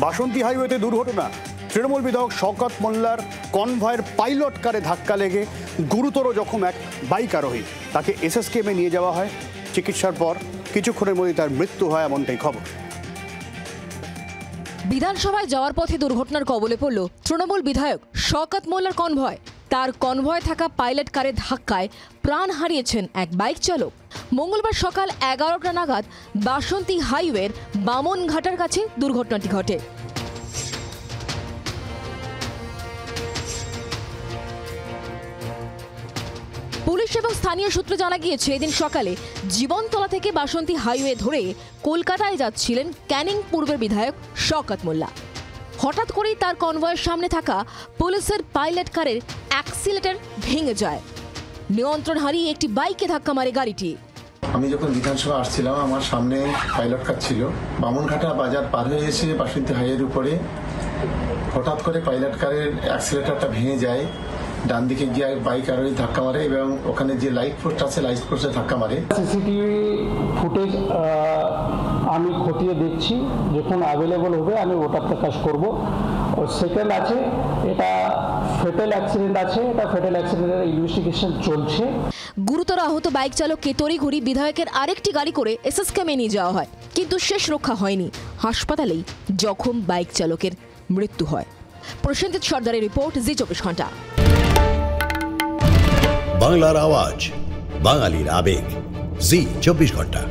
বাসন্তী হাইওয়েতে দুর্ঘটনা। তৃণমূল বিধায়ক শওকত মোল্লার কনভয়ের পাইলট কারে ধাক্কা লেগে গুরুতর জখম এক বাইক আরোহী। তাকে এসএসকেএমে নিয়ে যাওয়া হয়। চিকিৎসার পর কিছুক্ষণের মধ্যে তার মৃত্যু হয়, এমনটাই খবর। বিধানসভায় যাওয়ার পথে দুর্ঘটনার কবলে পড়ল তৃণমূল বিধায়ক শওকত মোল্লার কনভয়। তার কনভয়ে থাকা পাইলট কারের ধাক্কায় প্রাণ হারিয়েছেন এক বাইক চালক। মঙ্গলবার সকাল 11টা নাগাদ বাসন্তী হাইওয়ের বামনঘাটার কাছে দুর্ঘটনাটি ঘটে। পুলিশ এবং স্থানীয় সূত্রে জানা গিয়েছে, এদিন সকালে জীবনতলা থেকে বাসন্তী হাইওয়ে ধরে কলকাতায় যাচ্ছিলেন ক্যানিং পূর্বের বিধায়ক শওকত মোল্লা। হঠাৎ করেই তার কনভয়ের সামনে থাকা পুলিশের পাইলট কারের অ্যাক্সিলারেটর ভেঙে যায়। নিয়ন্ত্রণ হারিয়ে একটি বাইকে ধাক্কা মারে গাড়িটি। আমি যখন বিধানসভা আসছিলাম, আমার সামনে পাইলট কার ছিল। বামনঘাটা বাজার পার হয়ে এসে বাসন্তী হাইওয়ের উপরে হঠাৎ করে পাইলট কারের অ্যাক্সিলারেটরটা ভেঙে যায়। ডান দিকে গিয়ে বাইক আরোহী ধাক্কা মারে এবং ওখানে যে লাইট পোস্ট আছে লাইট পোস্টে ধাক্কা মারে। সিসিটিভি ফুটেজ আমি খতিয়ে দেখছি, যখন অ্যাভেলেবল হবে আমি ওটা প্রকাশ করব। সেকেন্ড আছে, এটা ফেটাল অ্যাক্সিডেন্ট আছে, এটা ফেটাল অ্যাক্সিডেন্টের ইনভেস্টিগেশন চলছে। গুরুতর আহত বাইক চালককে তড়িঘড়ি বিধায়কের আরেকটি গাড়ি করে এসএসকেএমে নিয়ে যাওয়া হয়, কিন্তু শেষ রক্ষা হয়নি। হাসপাতালেই জখম বাইক চালকের মৃত্যু হয়। প্রসেনজিৎ সর্দারের রিপোর্ট, জি 24 ঘন্টা। বাংলার আওয়াজ, বাঙালির আবেগ, জি 24 ঘন্টা।